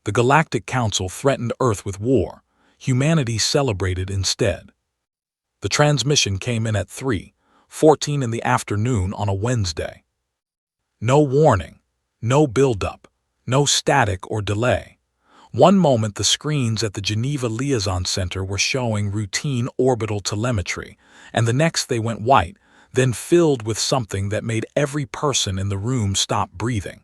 The Galactic Council threatened Earth with war. Humanity celebrated instead. The transmission came in at 3:14 in the afternoon on a Wednesday. No warning, no build-up, no static or delay. One moment the screens at the Geneva Liaison Center were showing routine orbital telemetry, and the next they went white, then filled with something that made every person in the room stop breathing.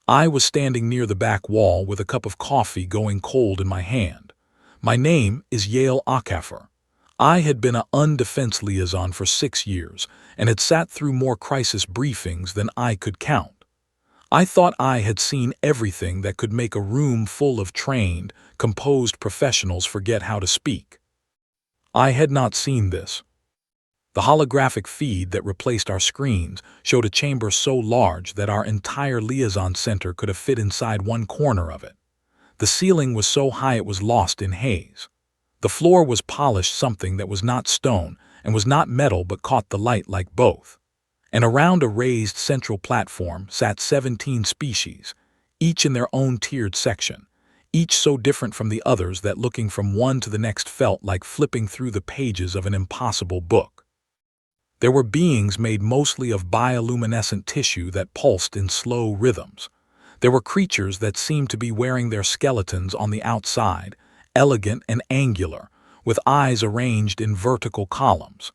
I was standing near the back wall with a cup of coffee going cold in my hand. My name is Yael Akafer. I had been an undefense liaison for 6 years and had sat through more crisis briefings than I could count. I thought I had seen everything that could make a room full of trained, composed professionals forget how to speak. I had not seen this. The holographic feed that replaced our screens showed a chamber so large that our entire liaison center could have fit inside one corner of it. The ceiling was so high it was lost in haze. The floor was polished something that was not stone and was not metal but caught the light like both. And around a raised central platform sat 17 species, each in their own tiered section, each so different from the others that looking from one to the next felt like flipping through the pages of an impossible book. There were beings made mostly of bioluminescent tissue that pulsed in slow rhythms. There were creatures that seemed to be wearing their skeletons on the outside, elegant and angular, with eyes arranged in vertical columns.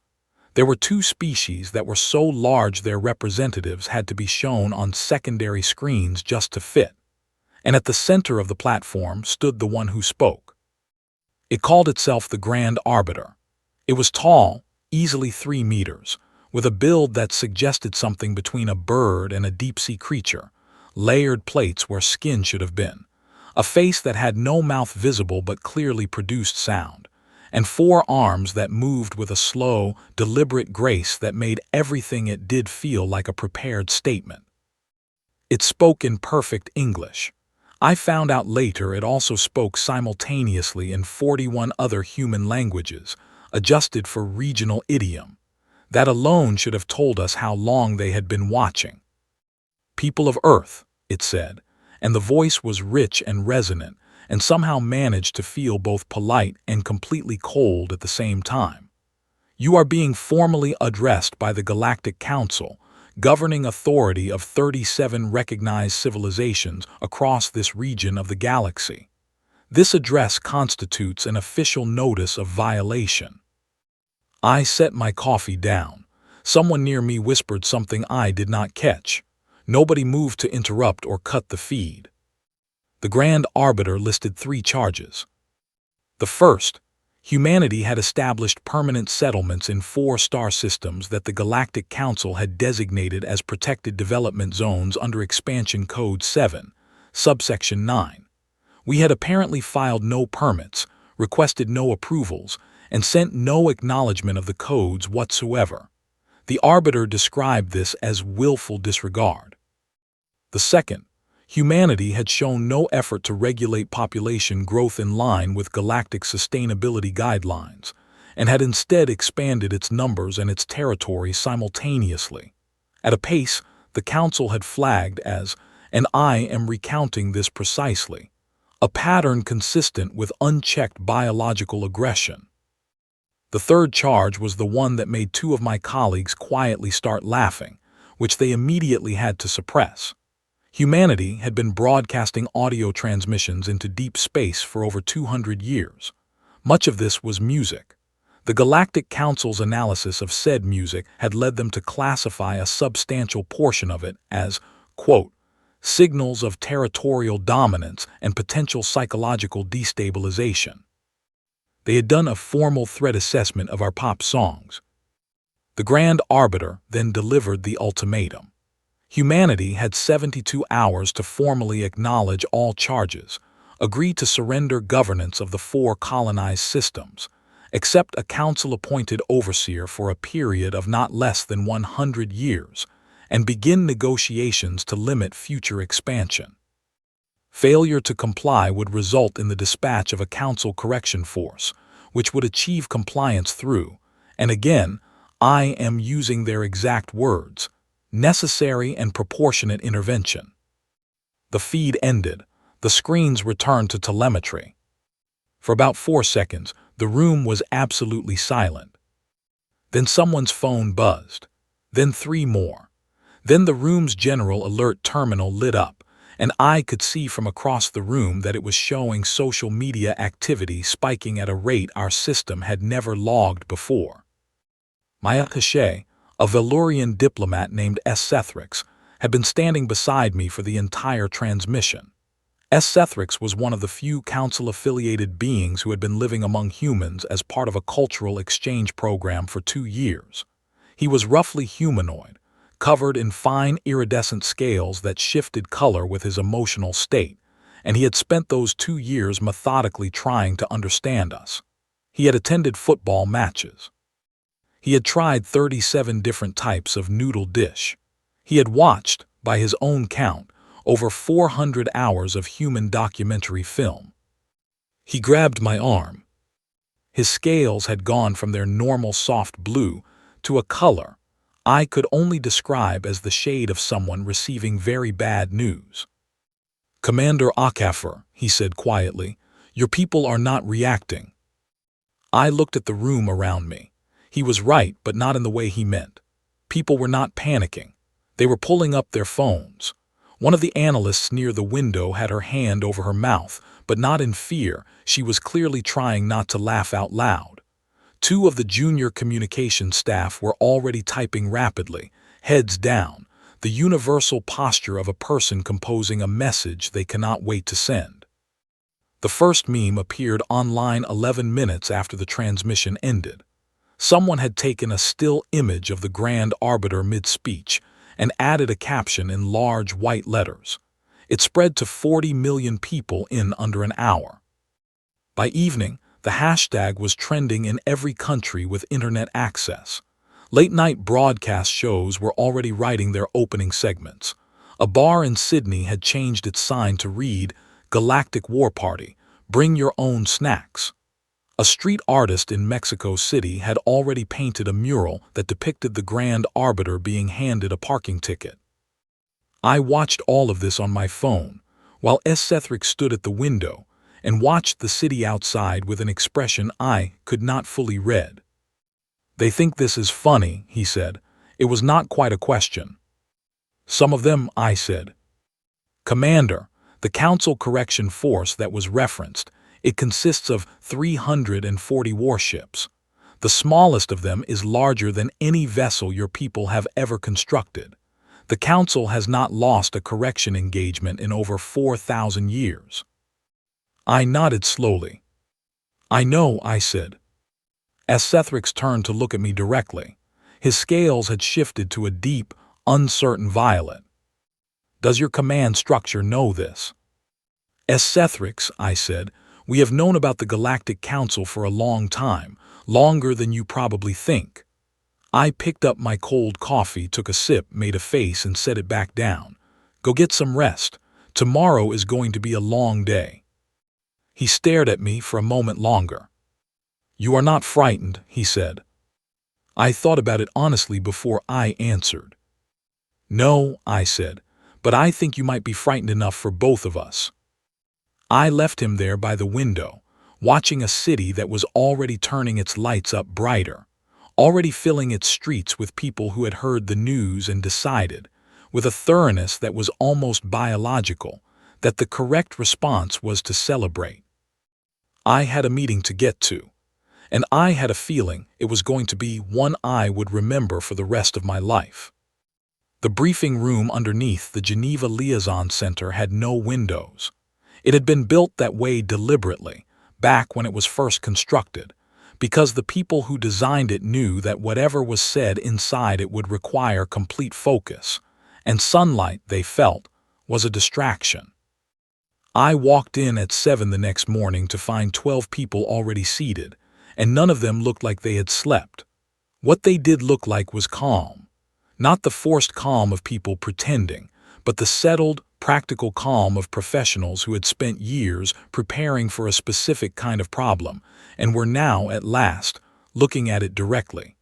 There were 2 species that were so large their representatives had to be shown on secondary screens just to fit. And at the center of the platform stood the one who spoke. It called itself the Grand Arbiter. It was tall, easily 3 meters, with a build that suggested something between a bird and a deep-sea creature, layered plates where skin should have been, a face that had no mouth visible but clearly produced sound, and 4 arms that moved with a slow, deliberate grace that made everything it did feel like a prepared statement. It spoke in perfect English. I found out later it also spoke simultaneously in 41 other human languages, adjusted for regional idiom. That alone should have told us how long they had been watching. "People of Earth," it said, and the voice was rich and resonant, and somehow managed to feel both polite and completely cold at the same time. "You are being formally addressed by the Galactic Council, governing authority of 37 recognized civilizations across this region of the galaxy. This address constitutes an official notice of violation." I set my coffee down. Someone near me whispered something I did not catch. Nobody moved to interrupt or cut the feed. The Grand Arbiter listed 3 charges. The first, humanity had established permanent settlements in 4 star systems that the Galactic Council had designated as protected development zones under Expansion Code 7, subsection 9. We had apparently filed no permits, requested no approvals, and sent no acknowledgement of the codes whatsoever. The Arbiter described this as willful disregard. The second, humanity had shown no effort to regulate population growth in line with galactic sustainability guidelines, and had instead expanded its numbers and its territory simultaneously, at a pace the Council had flagged as, and I am recounting this precisely, a pattern consistent with unchecked biological aggression. The third charge was the one that made 2 of my colleagues quietly start laughing, which they immediately had to suppress. Humanity had been broadcasting audio transmissions into deep space for over 200 years. Much of this was music. The Galactic Council's analysis of said music had led them to classify a substantial portion of it as, quote, signals of territorial dominance and potential psychological destabilization. They had done a formal threat assessment of our pop songs. The Grand Arbiter then delivered the ultimatum. Humanity had 72 hours to formally acknowledge all charges, agree to surrender governance of the 4 colonized systems, accept a council-appointed overseer for a period of not less than 100 years, and begin negotiations to limit future expansion. Failure to comply would result in the dispatch of a council correction force, which would achieve compliance through, and again, I am using their exact words, necessary and proportionate intervention. The feed ended. The screens returned to telemetry. For about 4 seconds, the room was absolutely silent. Then someone's phone buzzed. Then 3 more. Then the room's general alert terminal lit up, and I could see from across the room that it was showing social media activity spiking at a rate our system had never logged before. My attaché, a Valurian diplomat named Sethrix, had been standing beside me for the entire transmission. Sethrix was one of the few council-affiliated beings who had been living among humans as part of a cultural exchange program for 2 years. He was roughly humanoid, covered in fine iridescent scales that shifted color with his emotional state, and he had spent those 2 years methodically trying to understand us. He had attended football matches. He had tried 37 different types of noodle dish. He had watched, by his own count, over 400 hours of human documentary film. He grabbed my arm. His scales had gone from their normal soft blue to a color I could only describe as the shade of someone receiving very bad news. "Commander Akafer," he said quietly, "your people are not reacting." I looked at the room around me. He was right, but not in the way he meant. People were not panicking. They were pulling up their phones. One of the analysts near the window had her hand over her mouth, but not in fear. She was clearly trying not to laugh out loud. 2 of the junior communication staff were already typing rapidly, heads down, the universal posture of a person composing a message they cannot wait to send. The first meme appeared online 11 minutes after the transmission ended. Someone had taken a still image of the Grand Arbiter mid-speech and added a caption in large white letters. It spread to 40 million people in under an hour. By evening, the hashtag was trending in every country with internet access. Late-night broadcast shows were already writing their opening segments. A bar in Sydney had changed its sign to read, "Galactic War Party, bring your own snacks." A street artist in Mexico City had already painted a mural that depicted the Grand Arbiter being handed a parking ticket. I watched all of this on my phone, while Sethrix stood at the window and watched the city outside with an expression I could not fully read. "They think this is funny," he said. It was not quite a question. "Some of them," I said. "Commander, the Council Correction Force that was referenced, it consists of 340 warships. The smallest of them is larger than any vessel your people have ever constructed. The Council has not lost a correction engagement in over 4,000 years. I nodded slowly. "I know," I said. Sethrix turned to look at me directly. His scales had shifted to a deep, uncertain violet. "Does your command structure know this?" "Sethrix," I said, "we have known about the Galactic Council for a long time, longer than you probably think." I picked up my cold coffee, took a sip, made a face, and set it back down. "Go get some rest. Tomorrow is going to be a long day." He stared at me for a moment longer. "You are not frightened," he said. I thought about it honestly before I answered. "No," I said, "but I think you might be frightened enough for both of us." I left him there by the window, watching a city that was already turning its lights up brighter, already filling its streets with people who had heard the news and decided, with a thoroughness that was almost biological, that the correct response was to celebrate. I had a meeting to get to, and I had a feeling it was going to be one I would remember for the rest of my life. The briefing room underneath the Geneva Liaison Center had no windows. It had been built that way deliberately, back when it was first constructed, because the people who designed it knew that whatever was said inside it would require complete focus, and sunlight, they felt, was a distraction. I walked in at 7 the next morning to find 12 people already seated, and none of them looked like they had slept. What they did look like was calm. Not the forced calm of people pretending, but the settled, practical calm of professionals who had spent years preparing for a specific kind of problem and were now, at last, looking at it directly.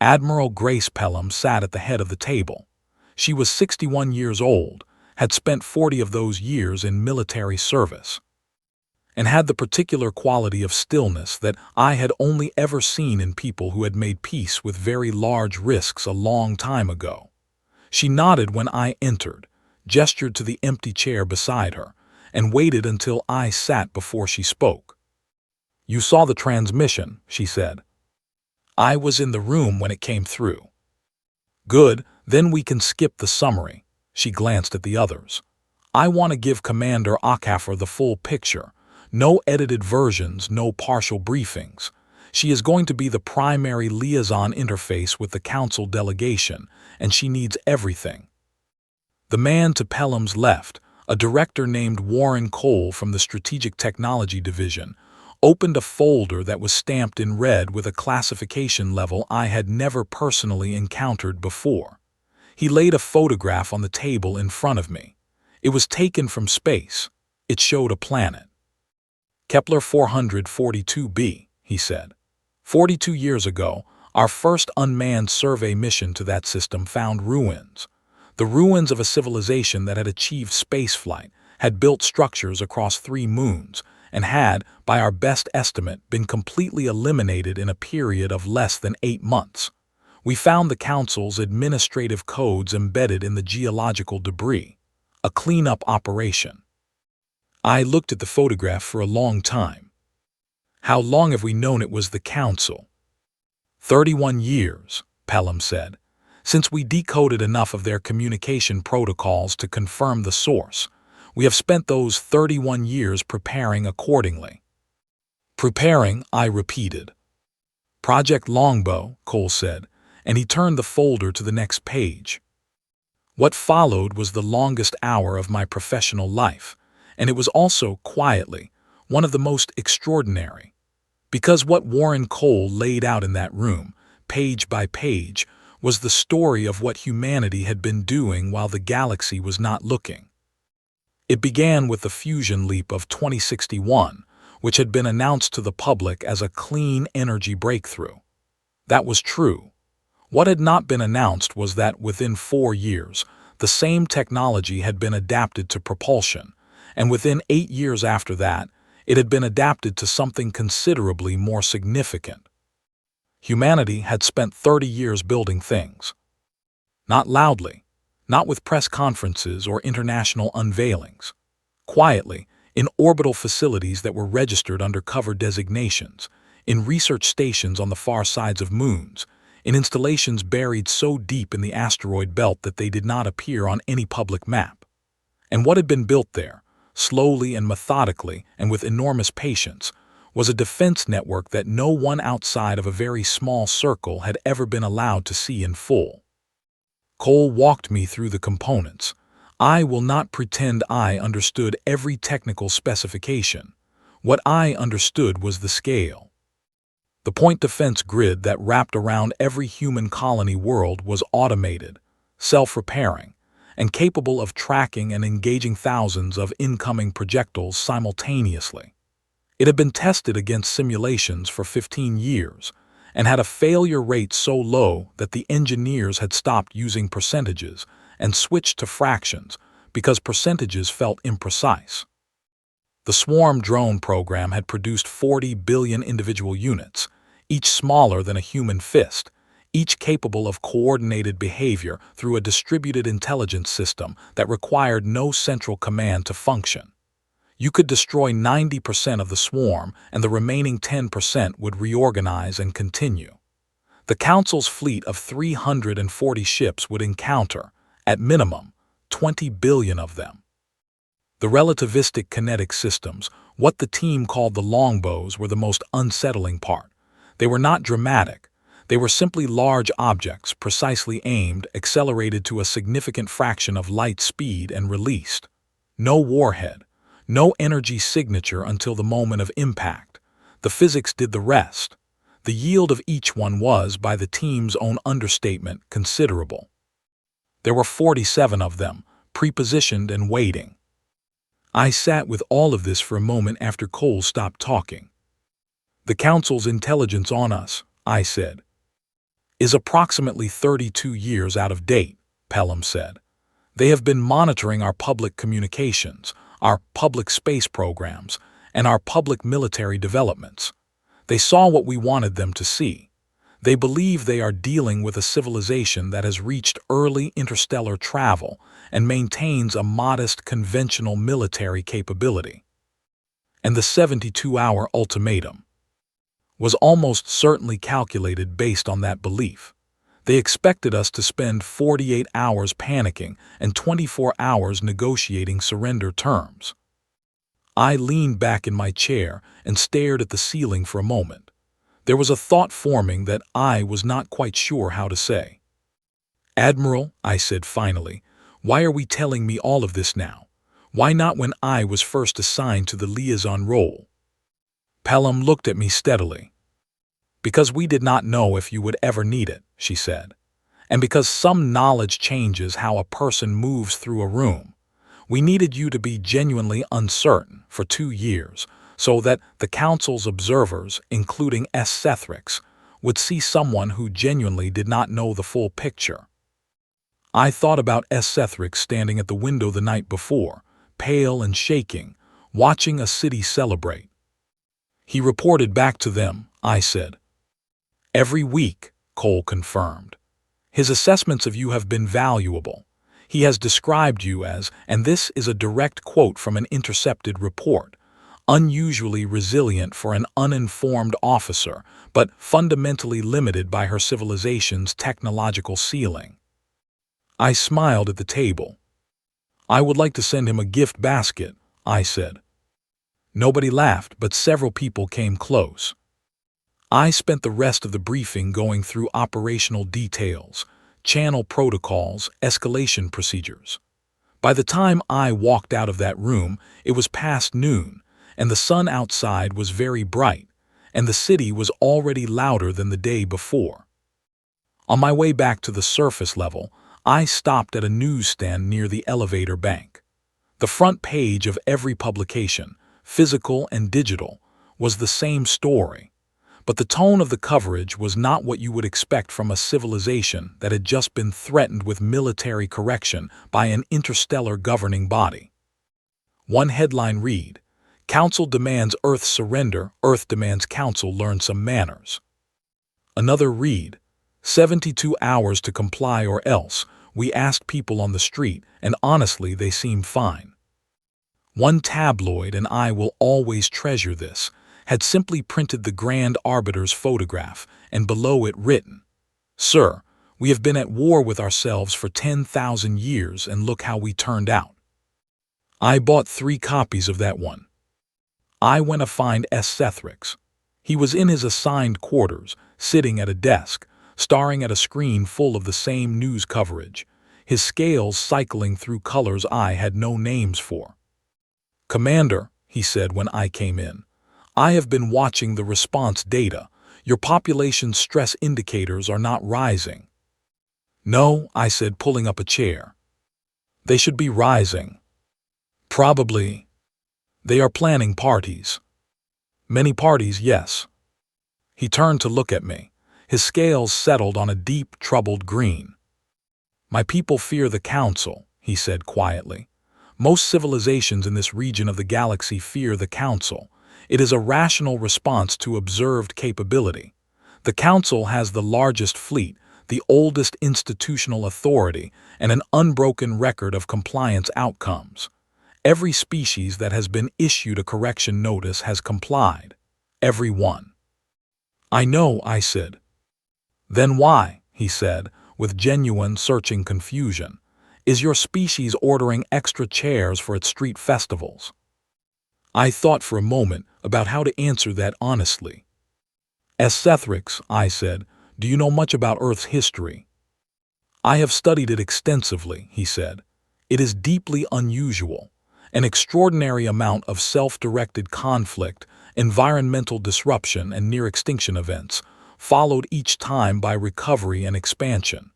Admiral Grace Pelham sat at the head of the table. She was 61 years old, had spent 40 of those years in military service, and had the particular quality of stillness that I had only ever seen in people who had made peace with very large risks a long time ago. She nodded when I entered, gestured to the empty chair beside her, and waited until I sat before she spoke. "You saw the transmission," she said. "I was in the room when it came through." "Good, then we can skip the summary." She glanced at the others. "I want to give Commander Akafar the full picture. No edited versions, no partial briefings. She is going to be the primary liaison interface with the Council delegation, and she needs everything." The man to Pelham's left, a director named Warren Cole from the Strategic Technology Division, opened a folder that was stamped in red with a classification level I had never personally encountered before. He laid a photograph on the table in front of me. It was taken from space. It showed a planet. "Kepler 442b, he said. 42 years ago, our first unmanned survey mission to that system found ruins. The ruins of a civilization that had achieved spaceflight, had built structures across 3 moons, and had, by our best estimate, been completely eliminated in a period of less than 8 months. We found the Council's administrative codes embedded in the geological debris. A cleanup operation." I looked at the photograph for a long time. "How long have we known it was the Council?" 31 years, Pelham said, "since we decoded enough of their communication protocols to confirm the source. We have spent those 31 years preparing accordingly." "Preparing," I repeated. "Project Longbow," Cole said, and he turned the folder to the next page. What followed was the longest hour of my professional life, and it was also, quietly, one of the most extraordinary. Because what Warren Cole laid out in that room, page by page, was the story of what humanity had been doing while the galaxy was not looking. It began with the fusion leap of 2061, which had been announced to the public as a clean energy breakthrough. That was true. What had not been announced was that within 4 years, the same technology had been adapted to propulsion, and within 8 years after that, it had been adapted to something considerably more significant. Humanity had spent 30 years building things. Not loudly, not with press conferences or international unveilings. Quietly, in orbital facilities that were registered under cover designations, in research stations on the far sides of moons, in installations buried so deep in the asteroid belt that they did not appear on any public map. And what had been built there, slowly and methodically and with enormous patience, was a defense network that no one outside of a very small circle had ever been allowed to see in full. Cole walked me through the components. I will not pretend I understood every technical specification. What I understood was the scale. The point defense grid that wrapped around every human colony world was automated, self-repairing, and capable of tracking and engaging thousands of incoming projectiles simultaneously. It had been tested against simulations for 15 years and had a failure rate so low that the engineers had stopped using percentages and switched to fractions because percentages felt imprecise. The Swarm drone program had produced 40 billion individual units, each smaller than a human fist, each capable of coordinated behavior through a distributed intelligence system that required no central command to function. You could destroy 90% of the swarm, and the remaining 10% would reorganize and continue. The Council's fleet of 340 ships would encounter, at minimum, 20 billion of them. The relativistic kinetic systems, what the team called the longbows, were the most unsettling part. They were not dramatic. They were simply large objects, precisely aimed, accelerated to a significant fraction of light speed and released. No warhead, no energy signature until the moment of impact. The physics did the rest. The yield of each one was, by the team's own understatement, considerable. There were 47 of them, pre-positioned and waiting. I sat with all of this for a moment after Cole stopped talking. "The Council's intelligence on us," I said, "is approximately 32 years out of date," Pelham said. They have been monitoring our public communications, our public space programs, and our public military developments. They saw what we wanted them to see. They believe they are dealing with a civilization that has reached early interstellar travel and maintains a modest conventional military capability. And the 72-hour ultimatum was almost certainly calculated based on that belief. They expected us to spend 48 hours panicking and 24 hours negotiating surrender terms. I leaned back in my chair and stared at the ceiling for a moment. There was a thought forming that I was not quite sure how to say. "Admiral," I said finally, "why are we telling me all of this now? Why not when I was first assigned to the liaison role?" Pelham looked at me steadily. "Because we did not know if you would ever need it," she said. "And because some knowledge changes how a person moves through a room. We needed you to be genuinely uncertain for 2 years, so that the Council's observers, including Sethrix, would see someone who genuinely did not know the full picture." I thought about Sethrix standing at the window the night before, pale and shaking, watching a city celebrate. "He reported back to them," I said. "Every week," Cole confirmed. "His assessments of you have been valuable. He has described you as, and this is a direct quote from an intercepted report, unusually resilient for an uninformed officer, but fundamentally limited by her civilization's technological ceiling." I smiled at the table. "I would like to send him a gift basket," I said. Nobody laughed, but several people came close. I spent the rest of the briefing going through operational details, channel protocols, escalation procedures. By the time I walked out of that room, it was past noon, and the sun outside was very bright, and the city was already louder than the day before. On my way back to the surface level, I stopped at a newsstand near the elevator bank. The front page of every publication, physical and digital, was the same story. But the tone of the coverage was not what you would expect from a civilization that had just been threatened with military correction by an interstellar governing body. One headline read, "Council demands Earth surrender, Earth demands Council learn some manners." Another read, "72 hours to comply or else. We asked people on the street, and honestly they seem fine." One tabloid, and I will always treasure this, had simply printed the Grand Arbiter's photograph, and below it written, "Sir, we have been at war with ourselves for 10,000 years, and look how we turned out." I bought 3 copies of that one. I went to find Sethrix. He was in his assigned quarters, sitting at a desk, staring at a screen full of the same news coverage, his scales cycling through colors I had no names for. "Commander," he said when I came in, "I have been watching the response data. Your population's stress indicators are not rising." "No," I said, pulling up a chair. "They should be rising." "Probably. They are planning parties." "Many parties, yes." He turned to look at me. His scales settled on a deep, troubled green. "My people fear the Council," he said quietly. "Most civilizations in this region of the galaxy fear the Council. It is a rational response to observed capability. The Council has the largest fleet, the oldest institutional authority, and an unbroken record of compliance outcomes. Every species that has been issued a correction notice has complied. Every one." "I know," I said. "Then why," he said, with genuine searching confusion, "is your species ordering extra chairs for its street festivals?" I thought for a moment about how to answer that honestly. "Sethrix," I said, "do you know much about Earth's history?" "I have studied it extensively," he said. "It is deeply unusual. An extraordinary amount of self-directed conflict, environmental disruption, and near-extinction events, followed each time by recovery and expansion.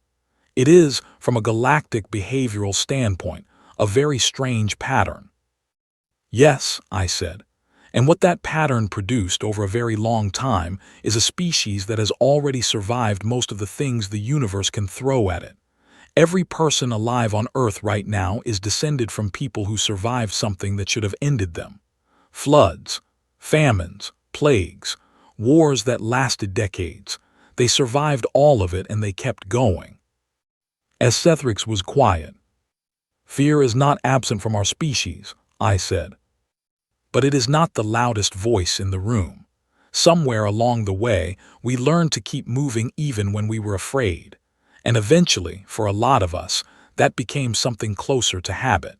It is, from a galactic behavioral standpoint, a very strange pattern." "Yes," I said, "and what that pattern produced over a very long time is a species that has already survived most of the things the universe can throw at it. Every person alive on Earth right now is descended from people who survived something that should have ended them. Floods, famines, plagues, wars that lasted decades. They survived all of it and they kept going. As Sethrix was quiet. Fear is not absent from our species, I said. But it is not the loudest voice in the room. Somewhere along the way, we learned to keep moving even when we were afraid. And eventually, for a lot of us, that became something closer to habit.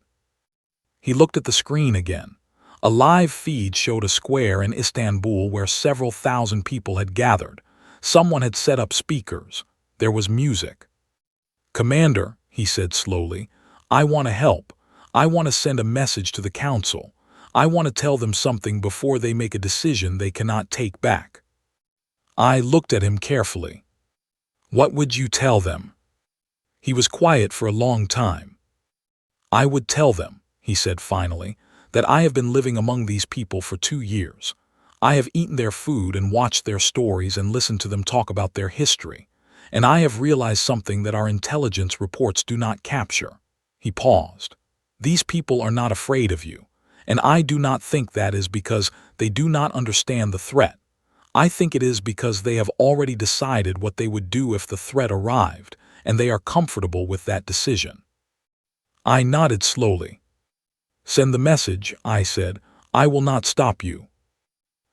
He looked at the screen again. A live feed showed a square in Istanbul where several thousand people had gathered. Someone had set up speakers. There was music. "Commander," he said slowly, "I want to help. I want to send a message to the council. I want to tell them something before they make a decision they cannot take back." I looked at him carefully. "What would you tell them?" He was quiet for a long time. "I would tell them," he said finally, "that I have been living among these people for 2 years. I have eaten their food and watched their stories and listened to them talk about their history. And I have realized something that our intelligence reports do not capture." He paused. "These people are not afraid of you. And I do not think that is because they do not understand the threat. I think it is because they have already decided what they would do if the threat arrived, and they are comfortable with that decision." I nodded slowly. "Send the message," I said. "I will not stop you."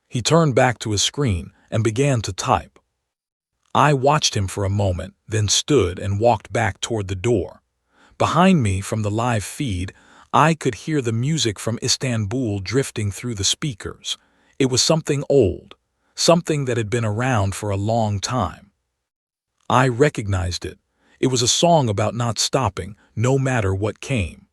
He turned back to his screen and began to type. I watched him for a moment, then stood and walked back toward the door. Behind me, from the live feed, I could hear the music from Istanbul drifting through the speakers. It was something old, something that had been around for a long time. I recognized it. It was a song about not stopping, no matter what came.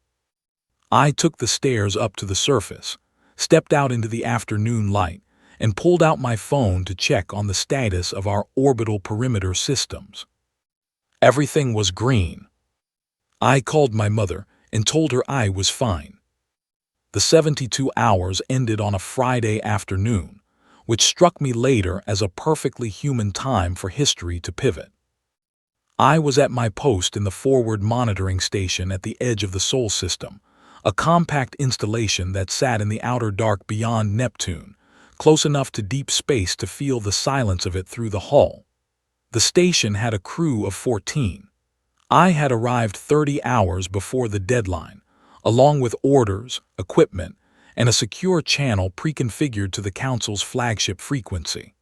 I took the stairs up to the surface, stepped out into the afternoon light, and pulled out my phone to check on the status of our orbital perimeter systems. Everything was green. I called my mother and told her I was fine. The 72 hours ended on a Friday afternoon, which struck me later as a perfectly human time for history to pivot. I was at my post in the forward monitoring station at the edge of the Sol system, a compact installation that sat in the outer dark beyond Neptune, close enough to deep space to feel the silence of it through the hull. The station had a crew of 14. I had arrived 30 hours before the deadline, along with orders, equipment, and a secure channel pre-configured to the Council's flagship frequency.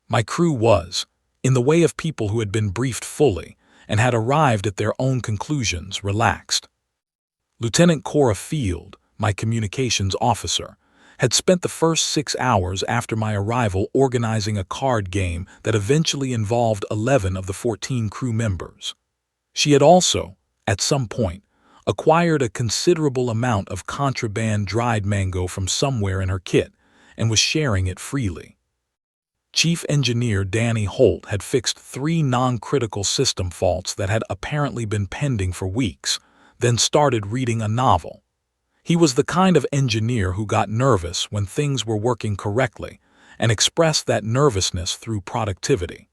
My crew was, in the way of people who had been briefed fully and had arrived at their own conclusions, relaxed. Lieutenant Cora Field, my communications officer, had spent the first 6 hours after my arrival organizing a card game that eventually involved 11 of the 14 crew members. She had also, at some point, acquired a considerable amount of contraband dried mango from somewhere in her kit and was sharing it freely. Chief Engineer Danny Holt had fixed 3 non-critical system faults that had apparently been pending for weeks, then started reading a novel. He was the kind of engineer who got nervous when things were working correctly and expressed that nervousness through productivity.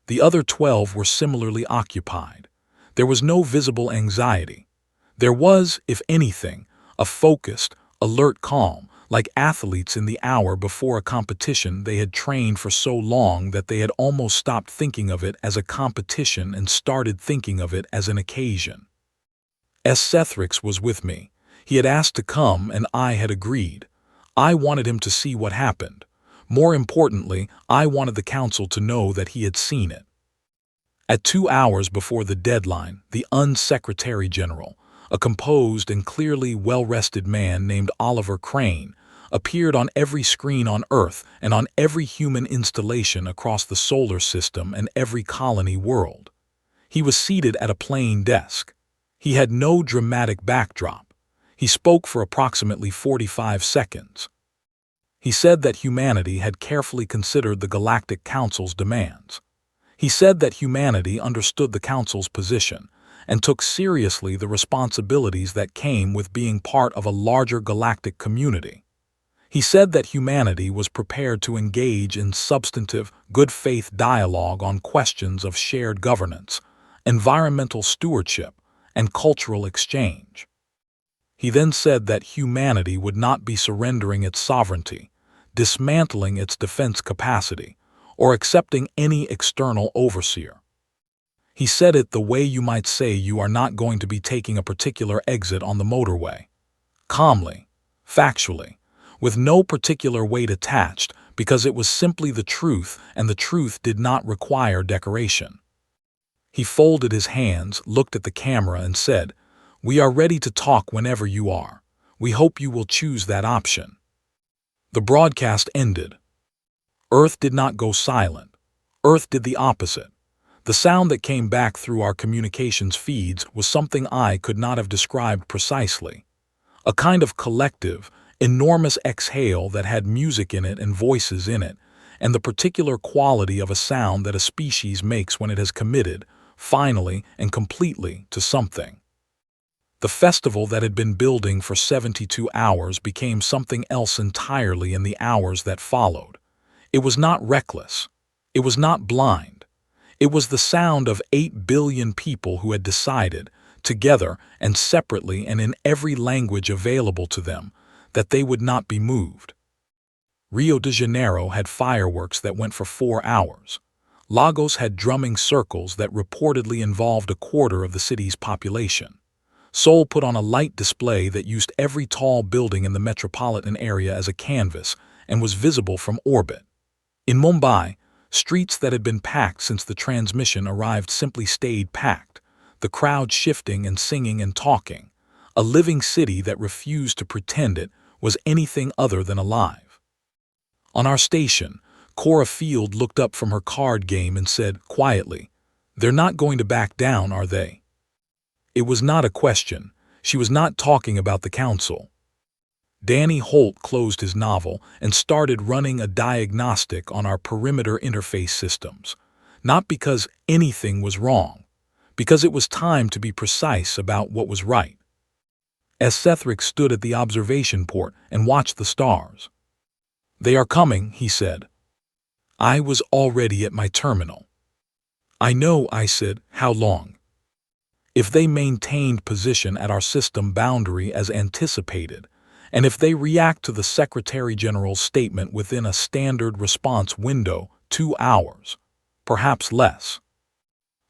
The other 12 were similarly occupied. There was no visible anxiety. There was, if anything, a focused, alert calm, like athletes in the hour before a competition they had trained for so long that they had almost stopped thinking of it as a competition and started thinking of it as an occasion. Sethrix was with me. He had asked to come and I had agreed. I wanted him to see what happened. More importantly, I wanted the council to know that he had seen it. At 2 hours before the deadline, the Secretary General, a composed and clearly well-rested man named Oliver Crane, appeared on every screen on Earth and on every human installation across the solar system and every colony world. He was seated at a plain desk. He had no dramatic backdrop. He spoke for approximately 45 seconds. He said that humanity had carefully considered the Galactic Council's demands. He said that humanity understood the Council's position and took seriously the responsibilities that came with being part of a larger galactic community. He said that humanity was prepared to engage in substantive, good-faith dialogue on questions of shared governance, environmental stewardship, and cultural exchange. He then said that humanity would not be surrendering its sovereignty, dismantling its defense capacity, or accepting any external overseer. He said it the way you might say you are not going to be taking a particular exit on the motorway. Calmly, factually, with no particular weight attached, because it was simply the truth and the truth did not require decoration. He folded his hands, looked at the camera and said, "We are ready to talk whenever you are. We hope you will choose that option." The broadcast ended. Earth did not go silent. Earth did the opposite. The sound that came back through our communications feeds was something I could not have described precisely. A kind of collective, enormous exhale that had music in it and voices in it, and the particular quality of a sound that a species makes when it has committed, finally and completely, to something. The festival that had been building for 72 hours became something else entirely in the hours that followed. It was not reckless. It was not blind. It was the sound of 8 billion people who had decided, together and separately and in every language available to them, that they would not be moved. Rio de Janeiro had fireworks that went for 4 hours. Lagos had drumming circles that reportedly involved a quarter of the city's population. Seoul put on a light display that used every tall building in the metropolitan area as a canvas and was visible from orbit. In Mumbai, streets that had been packed since the transmission arrived simply stayed packed, the crowd shifting and singing and talking, a living city that refused to pretend it was anything other than alive. On our station, Cora Field looked up from her card game and said quietly, "They're not going to back down, are they?" It was not a question. She was not talking about the council. Danny Holt closed his novel and started running a diagnostic on our perimeter interface systems, not because anything was wrong, because it was time to be precise about what was right. As Sethric stood at the observation port and watched the stars. "They are coming," he said. I was already at my terminal. "I know," I said. "How long?" "If they maintained position at our system boundary as anticipated, and if they react to the Secretary General's statement within a standard response window, 2 hours, perhaps less.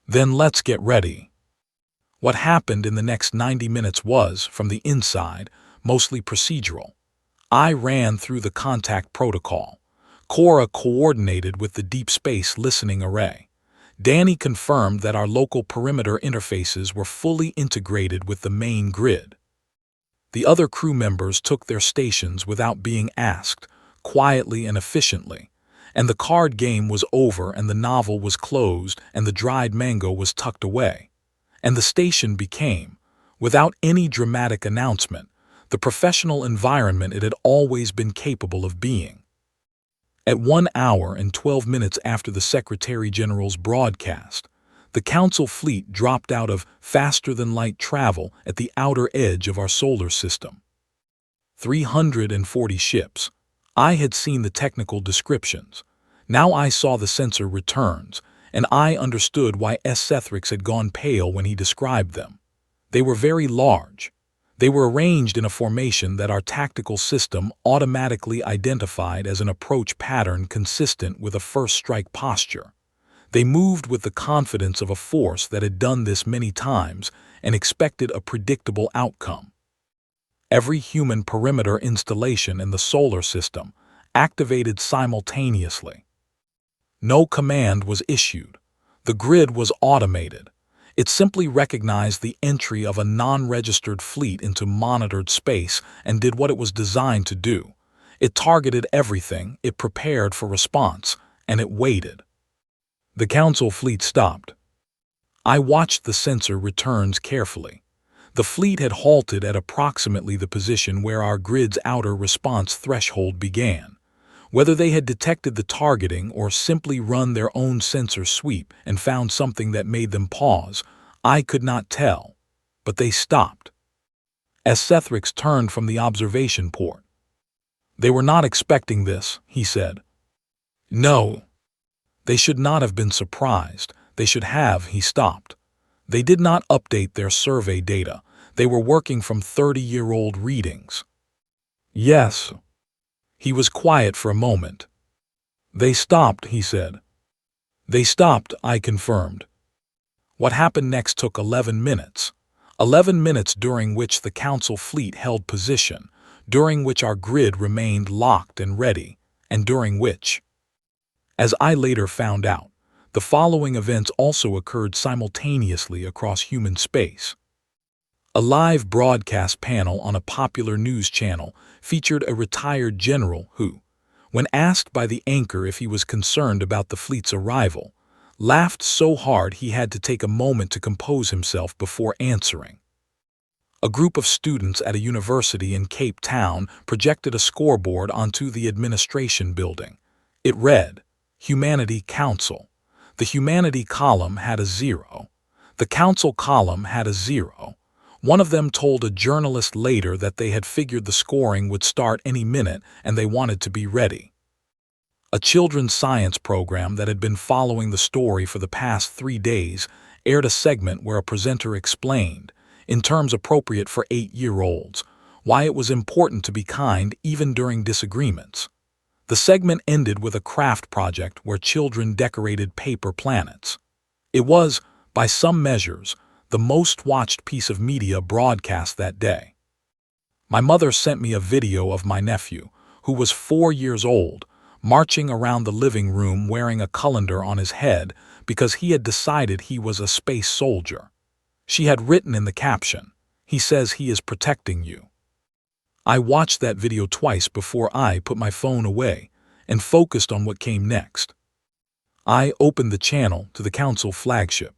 Then let's get ready." What happened in the next 90 minutes was, from the inside, mostly procedural. I ran through the contact protocol. Cora coordinated with the deep space listening array. Danny confirmed that our local perimeter interfaces were fully integrated with the main grid. The other crew members took their stations without being asked, quietly and efficiently, and the card game was over and the novel was closed and the dried mango was tucked away. And the station became, without any dramatic announcement, the professional environment it had always been capable of being. At 1 hour and 12 minutes after the Secretary General's broadcast, the Council fleet dropped out of faster-than-light travel at the outer edge of our solar system. 340 ships. I had seen the technical descriptions. Now I saw the sensor returns, and I understood why Sethric had gone pale when he described them. They were very large. They were arranged in a formation that our tactical system automatically identified as an approach pattern consistent with a first strike posture. They moved with the confidence of a force that had done this many times and expected a predictable outcome. Every human perimeter installation in the solar system activated simultaneously. No command was issued. The grid was automated. It simply recognized the entry of a non-registered fleet into monitored space and did what it was designed to do. It targeted everything, it prepared for response, and it waited. The Council fleet stopped. I watched the sensor returns carefully. The fleet had halted at approximately the position where our grid's outer response threshold began. Whether they had detected the targeting or simply run their own sensor sweep and found something that made them pause, I could not tell. But they stopped. As Sethric turned from the observation port. "They were not expecting this," he said. "No. They should not have been surprised. They should have," he stopped. They did not update their survey data. They were working from 30-year-old readings. Yes. He was quiet for a moment. They stopped, he said. They stopped, I confirmed. What happened next took 11 minutes. 11 minutes during which the Council fleet held position, during which our grid remained locked and ready, and during which, as I later found out, the following events also occurred simultaneously across human space. A live broadcast panel on a popular news channel featured a retired general who, when asked by the anchor if he was concerned about the fleet's arrival, laughed so hard he had to take a moment to compose himself before answering. A group of students at a university in Cape Town projected a scoreboard onto the administration building. It read, Humanity Council. The Humanity column had a 0. The Council column had a 0. One of them told a journalist later that they had figured the scoring would start any minute and they wanted to be ready. A children's science program that had been following the story for the past 3 days aired a segment where a presenter explained, in terms appropriate for 8-year-olds, why it was important to be kind even during disagreements. The segment ended with a craft project where children decorated paper planets. It was, by some measures, the most watched piece of media broadcast that day. My mother sent me a video of my nephew, who was 4 years old, marching around the living room wearing a colander on his head because he had decided he was a space soldier. She had written in the caption, "He says he is protecting you." I watched that video twice before I put my phone away and focused on what came next. I opened the channel to the Council flagship.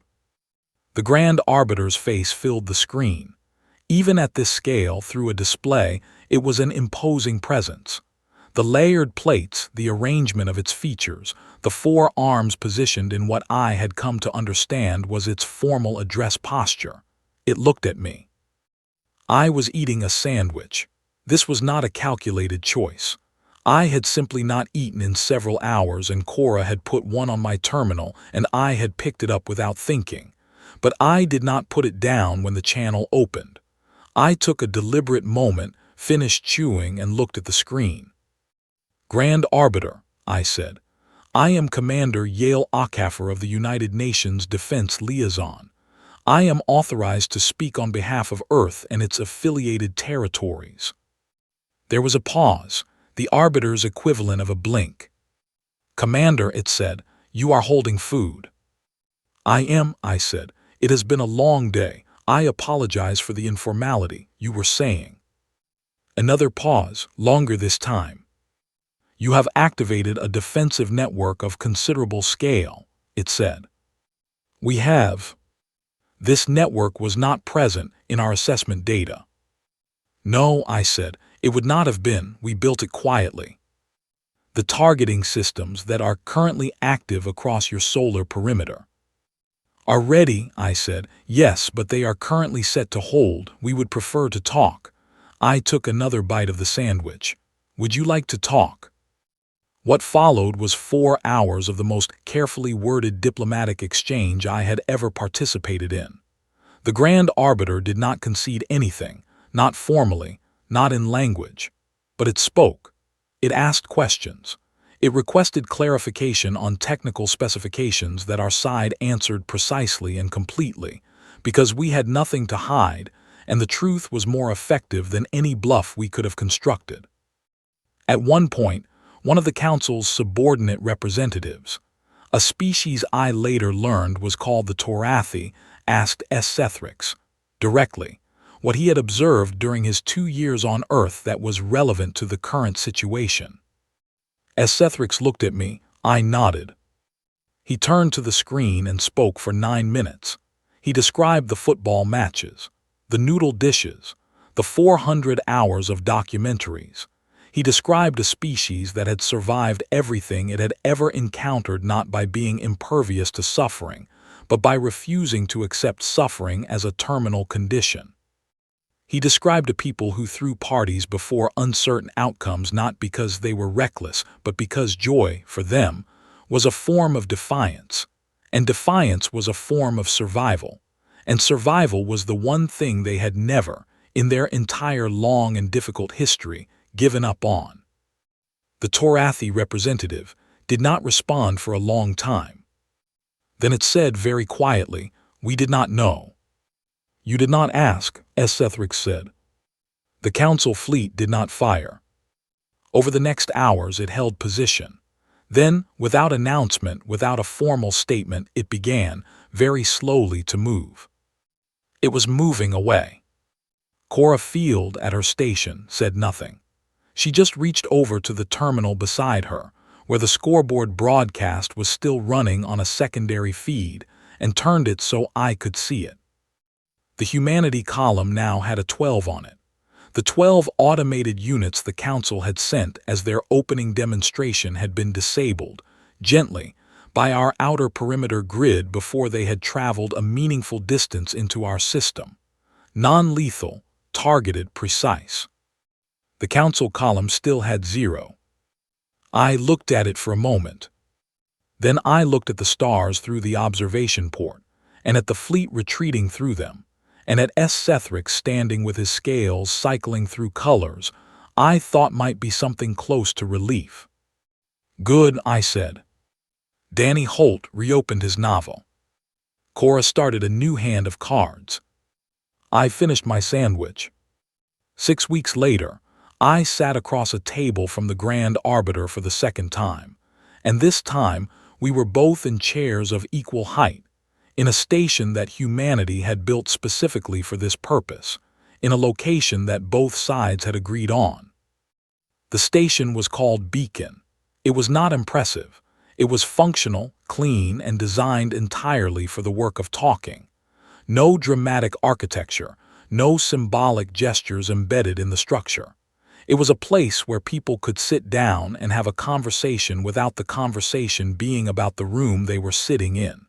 The Grand Arbiter's face filled the screen. Even at this scale, through a display, it was an imposing presence. The layered plates, the arrangement of its features, the 4 arms positioned in what I had come to understand was its formal address posture. It looked at me. I was eating a sandwich. This was not a calculated choice. I had simply not eaten in several hours and Cora had put one on my terminal and I had picked it up without thinking. But I did not put it down when the channel opened. I took a deliberate moment, finished chewing, and looked at the screen. Grand Arbiter, I said. I am Commander Yale Ockafer of the United Nations Defense Liaison. I am authorized to speak on behalf of Earth and its affiliated territories. There was a pause, the Arbiter's equivalent of a blink. Commander, it said, you are holding food. I am, I said. It has been a long day. I apologize for the informality, you were saying. Another pause, longer this time. You have activated a defensive network of considerable scale, it said. We have. This network was not present in our assessment data. No, I said, it would not have been. We built it quietly. The targeting systems that are currently active across your solar perimeter are ready, I said. Yes, but they are currently set to hold. We would prefer to talk. I took another bite of the sandwich. Would you like to talk? What followed was 4 hours of the most carefully worded diplomatic exchange I had ever participated in. The Grand Arbiter did not concede anything, not formally, not in language, but it spoke. It asked questions. It requested clarification on technical specifications that our side answered precisely and completely, because we had nothing to hide, and the truth was more effective than any bluff we could have constructed. At one point, one of the Council's subordinate representatives, a species I later learned was called the Torathi, asked Sethrix, directly, what he had observed during his 2 years on Earth that was relevant to the current situation. As Sethrix looked at me, I nodded. He turned to the screen and spoke for 9 minutes. He described the football matches, the noodle dishes, the 400 hours of documentaries. He described a species that had survived everything it had ever encountered not by being impervious to suffering, but by refusing to accept suffering as a terminal condition. He described a people who threw parties before uncertain outcomes not because they were reckless, but because joy, for them, was a form of defiance, and defiance was a form of survival, and survival was the one thing they had never, in their entire long and difficult history, given up on. The Torathi representative did not respond for a long time. Then it said very quietly, "We did not know." "You did not ask," Sethrix said. The Council fleet did not fire. Over the next hours it held position. Then, without announcement, without a formal statement, it began, very slowly, to move. It was moving away. Cora Field, at her station, said nothing. She just reached over to the terminal beside her, where the scoreboard broadcast was still running on a secondary feed, and turned it so I could see it. The humanity column now had a 12 on it. The 12 automated units the Council had sent as their opening demonstration had been disabled, gently, by our outer perimeter grid before they had traveled a meaningful distance into our system. Non-lethal, targeted, precise. The Council column still had 0. I looked at it for a moment. Then I looked at the stars through the observation port, and at the fleet retreating through them, and at Sethrix standing with his scales cycling through colors I thought might be something close to relief. "Good," I said. Danny Holt reopened his novel. Cora started a new hand of cards. I finished my sandwich. 6 weeks later, I sat across a table from the Grand Arbiter for the second time, and this time we were both in chairs of equal height, in a station that humanity had built specifically for this purpose, in a location that both sides had agreed on. The station was called Beacon. It was not impressive. It was functional, clean, and designed entirely for the work of talking. No dramatic architecture, no symbolic gestures embedded in the structure. It was a place where people could sit down and have a conversation without the conversation being about the room they were sitting in.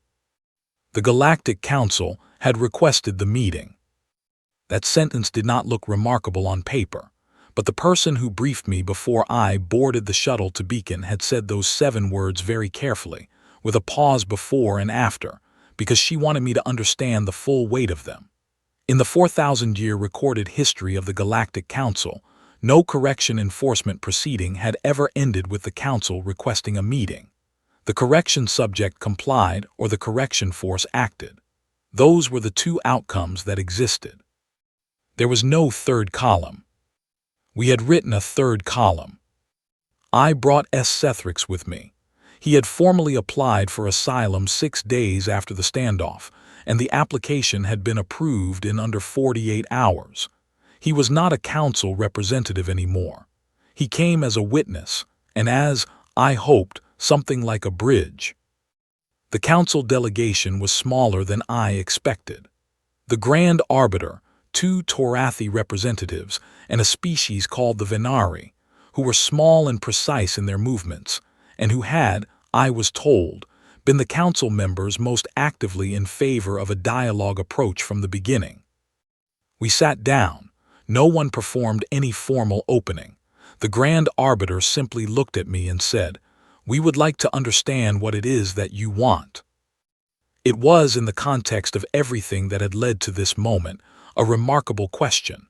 The Galactic Council had requested the meeting. That sentence did not look remarkable on paper, but the person who briefed me before I boarded the shuttle to Beacon had said those 7 words very carefully, with a pause before and after, because she wanted me to understand the full weight of them. In the 4,000-year recorded history of the Galactic Council, no correction enforcement proceeding had ever ended with the Council requesting a meeting. The correction subject complied or the correction force acted. Those were the 2 outcomes that existed. There was no third column. We had written a third column. I brought Sethrix with me. He had formally applied for asylum 6 days after the standoff, and the application had been approved in under 48 hours. He was not a Council representative anymore. He came as a witness, and as, I hoped, something like a bridge. The Council delegation was smaller than I expected. The Grand Arbiter, 2 Torathi representatives, and a species called the Venari, who were small and precise in their movements, and who had, I was told, been the Council members most actively in favor of a dialogue approach from the beginning. We sat down. No one performed any formal opening. The Grand Arbiter simply looked at me and said, "We would like to understand what it is that you want." It was, in the context of everything that had led to this moment, a remarkable question,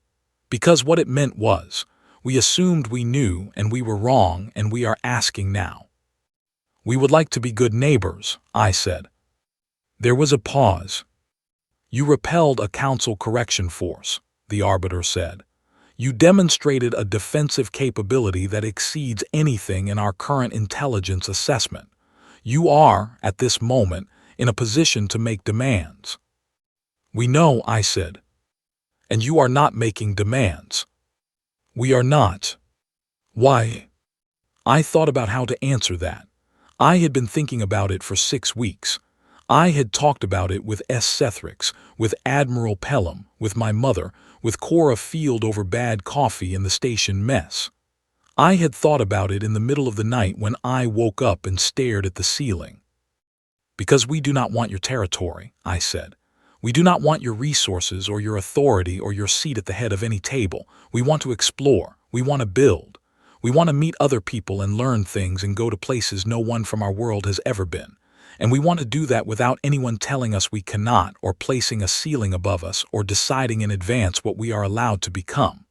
because what it meant was, we assumed we knew and we were wrong and we are asking now. "We would like to be good neighbors," I said. There was a pause. "You repelled a Council correction force," the Arbiter said. "You demonstrated a defensive capability that exceeds anything in our current intelligence assessment. You are, at this moment, in a position to make demands." "We know," I said. "And you are not making demands." "We are not." "Why?" I thought about how to answer that. I had been thinking about it for 6 weeks. I had talked about it with Sethrix, with Admiral Pelham, with my mother, with Cora Field over bad coffee in the station mess. I had thought about it in the middle of the night when I woke up and stared at the ceiling. "Because we do not want your territory," I said. "We do not want your resources or your authority or your seat at the head of any table. We want to explore. We want to build. We want to meet other people and learn things and go to places no one from our world has ever been. And we want to do that without anyone telling us we cannot, or placing a ceiling above us, or deciding in advance what we are allowed to become.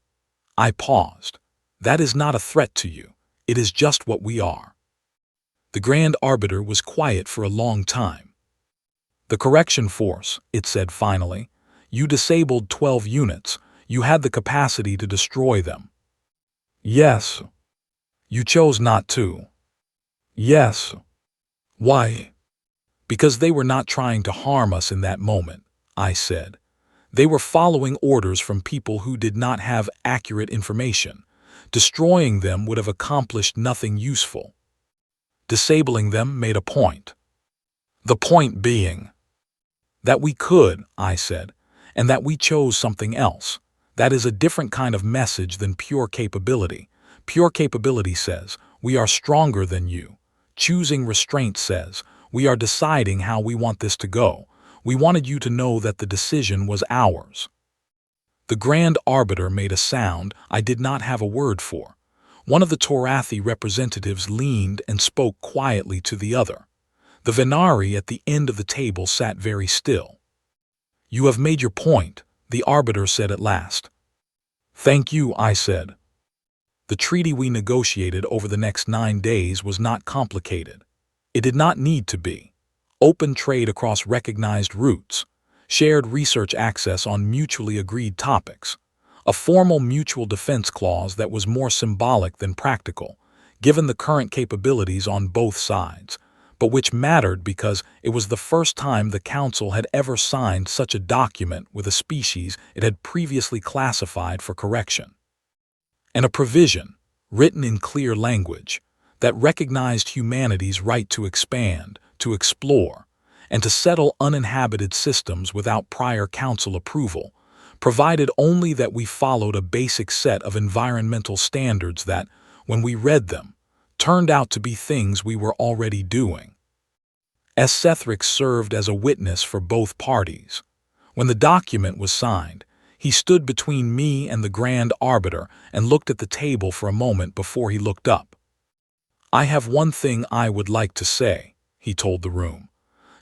I paused. That is not a threat to you. It is just what we are. The Grand Arbiter was quiet for a long time. The correction force, it said finally. You disabled 12 units. You had the capacity to destroy them. Yes. You chose not to. Yes. Why? Because they were not trying to harm us in that moment, I said. They were following orders from people who did not have accurate information. Destroying them would have accomplished nothing useful. Disabling them made a point. The point being that we could, I said, and that we chose something else. That is a different kind of message than pure capability. Pure capability says, we are stronger than you. Choosing restraint says, we are deciding how we want this to go. We wanted you to know that the decision was ours. The Grand Arbiter made a sound I did not have a word for. One of the Torathi representatives leaned and spoke quietly to the other. The Venari at the end of the table sat very still. You have made your point, the Arbiter said at last. Thank you, I said. The treaty we negotiated over the next 9 days was not complicated. It did not need to be. Open trade across recognized routes, shared research access on mutually agreed topics, a formal mutual defense clause that was more symbolic than practical, given the current capabilities on both sides, but which mattered because it was the first time the Council had ever signed such a document with a species it had previously classified for correction. And a provision, written in clear language, that recognized humanity's right to expand, to explore, and to settle uninhabited systems without prior Council approval, provided only that we followed a basic set of environmental standards that, when we read them, turned out to be things we were already doing. Sethrix served as a witness for both parties. When the document was signed, he stood between me and the Grand Arbiter and looked at the table for a moment before he looked up. I have one thing I would like to say, he told the room.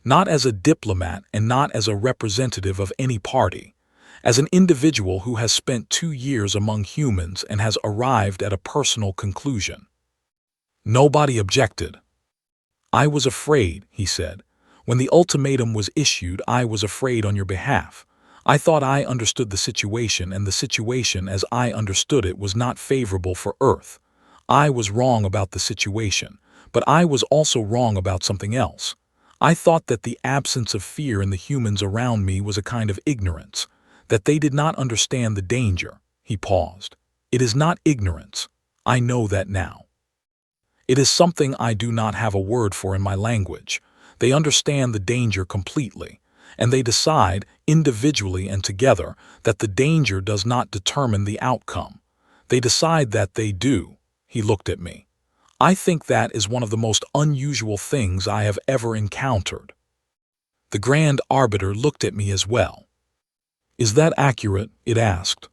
Not as a diplomat and not as a representative of any party, as an individual who has spent 2 years among humans and has arrived at a personal conclusion. Nobody objected. I was afraid, he said. When the ultimatum was issued, I was afraid on your behalf. I thought I understood the situation, and the situation as I understood it was not favorable for Earth. I was wrong about the situation, but I was also wrong about something else. I thought that the absence of fear in the humans around me was a kind of ignorance, that they did not understand the danger. He paused. It is not ignorance. I know that now. It is something I do not have a word for in my language. They understand the danger completely, and they decide, individually and together, that the danger does not determine the outcome. They decide that they do. He looked at me. I think that is one of the most unusual things I have ever encountered. The Grand Arbiter looked at me as well. Is that accurate? It asked.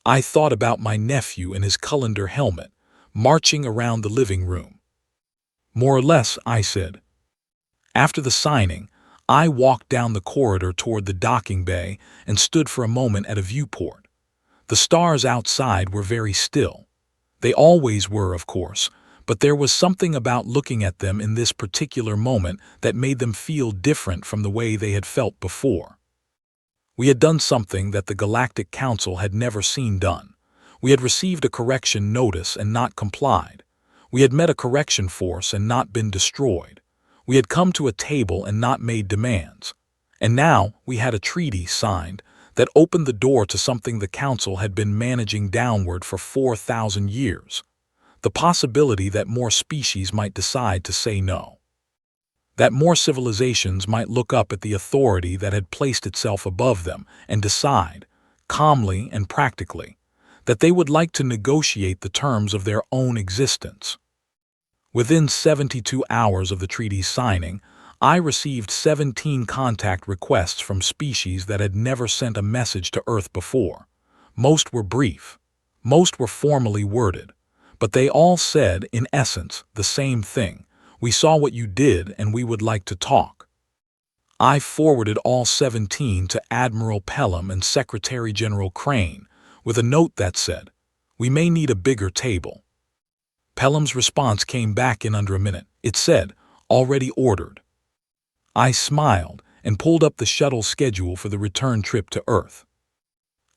I thought about my nephew in his colander helmet, marching around the living room. More or less, I said. After the signing, I walked down the corridor toward the docking bay and stood for a moment at a viewport. The stars outside were very still. They always were, of course, but there was something about looking at them in this particular moment that made them feel different from the way they had felt before. We had done something that the Galactic Council had never seen done. We had received a correction notice and not complied. We had met a correction force and not been destroyed. We had come to a table and not made demands. And now we had a treaty signed that opened the door to something the Council had been managing downward for 4,000 years. The possibility that more species might decide to say no. That more civilizations might look up at the authority that had placed itself above them and decide, calmly and practically, that they would like to negotiate the terms of their own existence. Within 72 hours of the treaty's signing, I received 17 contact requests from species that had never sent a message to Earth before. Most were brief. Most were formally worded. But they all said, in essence, the same thing. We saw what you did and we would like to talk. I forwarded all 17 to Admiral Pelham and Secretary General Crane with a note that said, "We may need a bigger table." Pelham's response came back in under a minute. It said, "Already ordered." I smiled and pulled up the shuttle schedule for the return trip to Earth.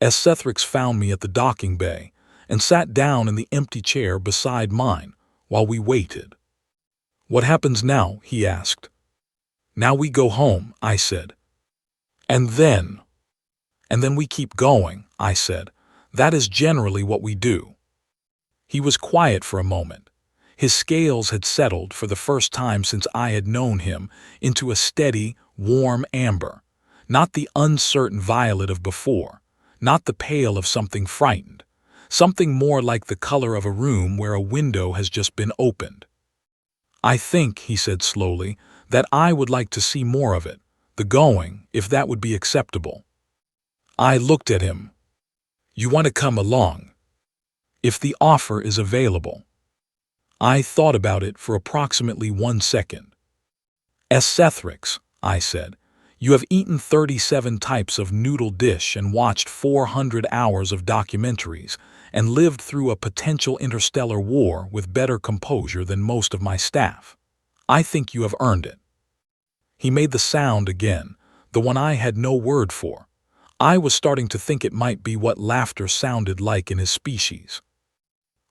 Sethrix found me at the docking bay and sat down in the empty chair beside mine while we waited. "What happens now?" he asked. "Now we go home," I said. And then we keep going," I said. "That is generally what we do." He was quiet for a moment. His scales had settled for the first time since I had known him into a steady, warm amber, not the uncertain violet of before, not the pale of something frightened, something more like the color of a room where a window has just been opened. "I think," he said slowly, "that I would like to see more of it, the going, if that would be acceptable." I looked at him. "You want to come along?" "If the offer is available." I thought about it for approximately 1 second. "Sethrix," I said, "you have eaten 37 types of noodle dish and watched 400 hours of documentaries and lived through a potential interstellar war with better composure than most of my staff. I think you have earned it." He made the sound again, the one I had no word for. I was starting to think it might be what laughter sounded like in his species.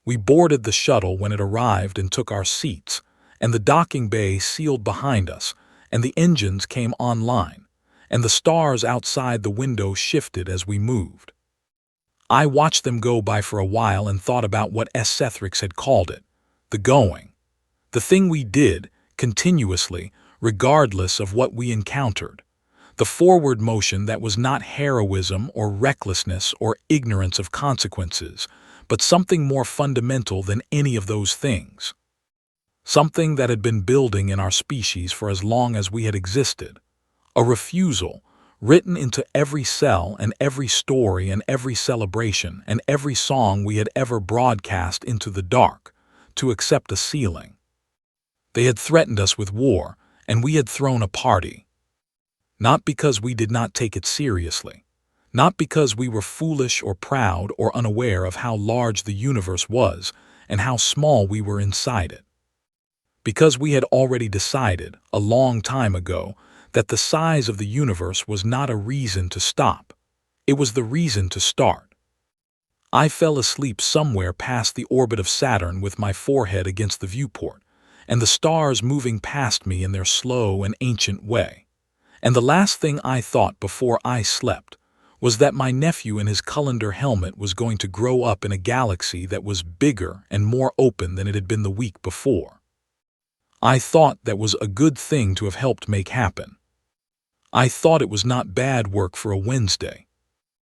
We boarded the shuttle when it arrived and took our seats, and the docking bay sealed behind us, and the engines came online, and the stars outside the window shifted as we moved. I watched them go by for a while and thought about what Sethrix had called it, the going. The thing we did, continuously, regardless of what we encountered. The forward motion that was not heroism or recklessness or ignorance of consequences, but something more fundamental than any of those things. Something that had been building in our species for as long as we had existed. A refusal, written into every cell and every story and every celebration and every song we had ever broadcast into the dark, to accept a ceiling. They had threatened us with war, and we had thrown a party. Not because we did not take it seriously. Not because we were foolish or proud or unaware of how large the universe was and how small we were inside it. Because we had already decided, a long time ago, that the size of the universe was not a reason to stop. It was the reason to start. I fell asleep somewhere past the orbit of Saturn with my forehead against the viewport, and the stars moving past me in their slow and ancient way. And the last thing I thought before I slept was that my nephew in his colander helmet was going to grow up in a galaxy that was bigger and more open than it had been the week before. I thought that was a good thing to have helped make happen. I thought it was not bad work for a Wednesday.